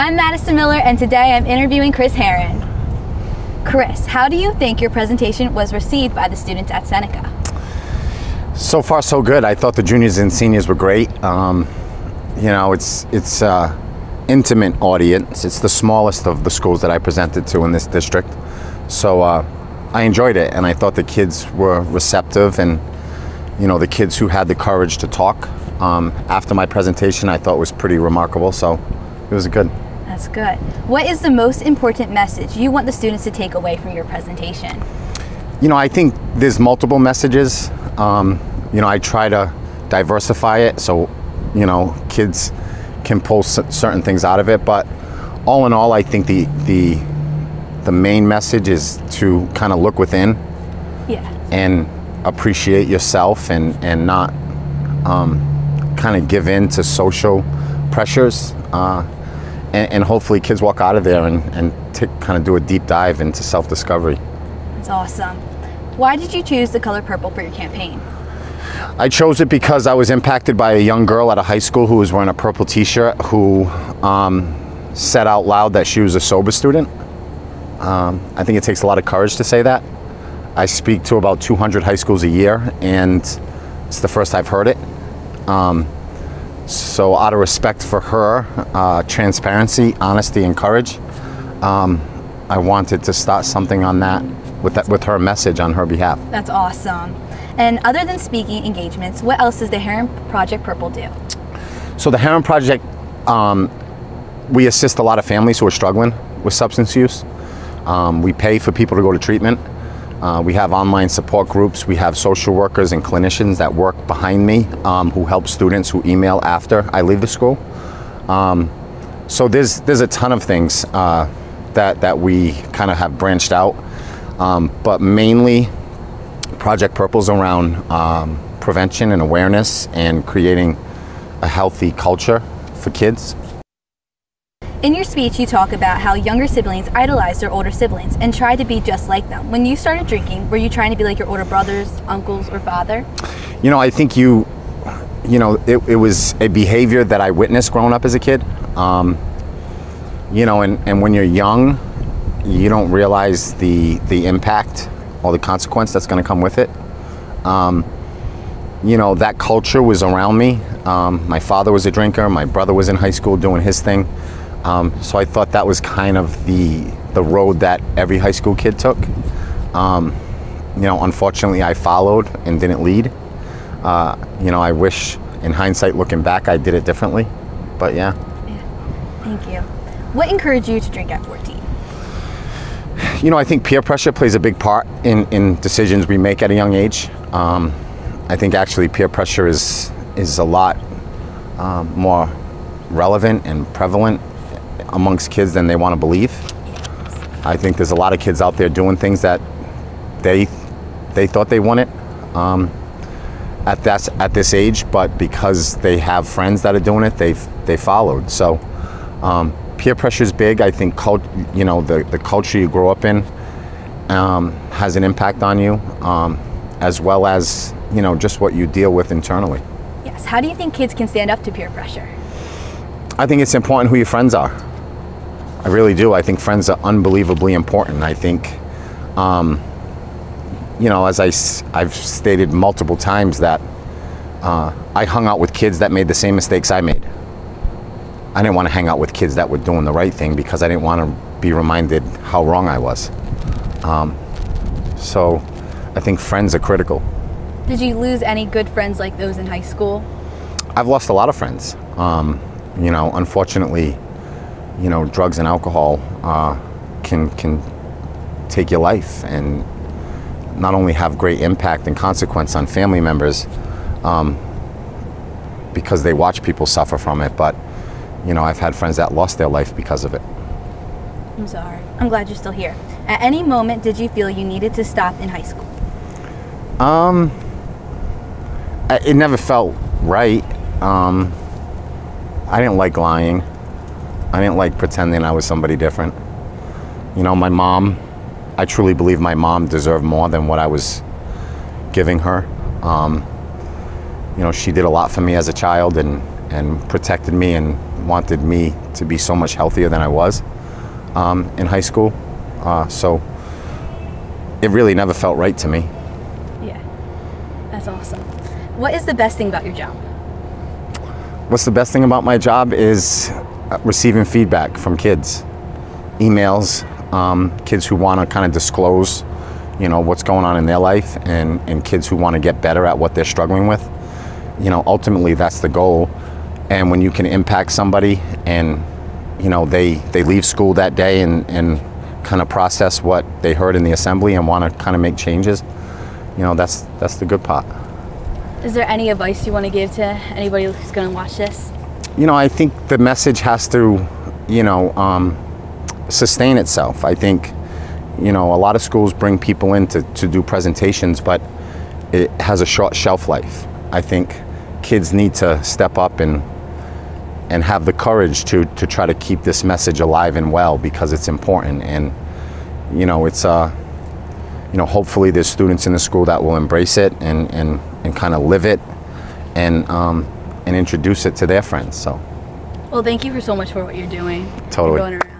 I'm Madison Miller, and today I'm interviewing Chris Herren. Chris, how do you think your presentation was received by the students at Seneca? So far, so good. I thought the juniors and seniors were great. It's intimate audience. It's the smallest of the schools that I presented to in this district. So I enjoyed it, and I thought the kids were receptive, and the kids who had the courage to talk after my presentation, I thought was pretty remarkable. So it was good. That's good. What is the most important message you want the students to take away from your presentation? I think there's multiple messages. I try to diversify it so, kids can pull certain things out of it. But all in all, I think the main message is to kind of look within, and appreciate yourself, and not kind of give in to social pressures. And hopefully kids walk out of there and kind of do a deep dive into self-discovery. That's awesome. Why did you choose the color purple for your campaign? I chose it because I was impacted by a young girl at a high school who was wearing a purple t-shirt who said out loud that she was a sober student. I think it takes a lot of courage to say that. I speak to about 200 high schools a year, and it's the first I've heard it. So out of respect for her, transparency, honesty, and courage, I wanted to start something on that with her message on her behalf. That's awesome. And other than speaking engagements, what else does the Herren Project Purple do? So the Herren Project, we assist a lot of families who are struggling with substance use. We pay for people to go to treatment. We have online support groups. We have social workers and clinicians that work behind me who help students who email after I leave the school. So there's a ton of things that we kind of have branched out, but mainly Project Purple's around prevention and awareness and creating a healthy culture for kids. In your speech, you talk about how younger siblings idolize their older siblings and try to be just like them. When you started drinking, were you trying to be like your older brothers, uncles, or father? I think it was a behavior that I witnessed growing up as a kid. And when you're young, you don't realize the impact or the consequence that's going to come with it. That culture was around me. My father was a drinker. My brother was in high school doing his thing. So I thought that was kind of the road that every high school kid took. Unfortunately, I followed and didn't lead. I wish, in hindsight, looking back, I did it differently. But yeah. Thank you. What encouraged you to drink at 14? I think peer pressure plays a big part in decisions we make at a young age. I think actually peer pressure is a lot more relevant and prevalent amongst kids than they want to believe. I think there's a lot of kids out there doing things that they thought they wanted at this age, but because they have friends that are doing it, they followed. So peer pressure is big. I think the culture you grow up in has an impact on you, as well as just what you deal with internally. Yes. How do you think kids can stand up to peer pressure? I think it's important who your friends are. I really do. I think friends are unbelievably important. I think, as I've stated multiple times, that I hung out with kids that made the same mistakes I made. I didn't want to hang out with kids that were doing the right thing because I didn't want to be reminded how wrong I was. So I think friends are critical. Did you lose any good friends like those in high school? I've lost a lot of friends. Unfortunately, drugs and alcohol can take your life and not only have great impact and consequence on family members because they watch people suffer from it, but I've had friends that lost their life because of it. I'm sorry. I'm glad you're still here. At any moment, did you feel you needed to stop in high school? It never felt right. I didn't like lying. I didn't like pretending I was somebody different. My mom, I truly believe my mom deserved more than what I was giving her. She did a lot for me as a child, and and protected me and wanted me to be so much healthier than I was in high school. So it really never felt right to me. Yeah, that's awesome. What is the best thing about your job? What's the best thing about my job is receiving feedback from kids, emails, kids who want to kind of disclose, you know, what's going on in their life, and kids who want to get better at what they're struggling with. You know, ultimately that's the goal. And when you can impact somebody and, you know, they leave school that day and kind of process what they heard in the assembly and want to kind of make changes, you know, that's the good part. Is there any advice you want to give to anybody who's going to watch this? You know, I think the message has to, you know, sustain itself. I think, you know, a lot of schools bring people in to do presentations, but it has a short shelf life. I think kids need to step up and have the courage to try to keep this message alive and well, because it's important. And, you know, it's, you know, hopefully there's students in the school that will embrace it and kind of live it and introduce it to their friends. So, well, thank you so much for what you're doing. Totally. You're going around.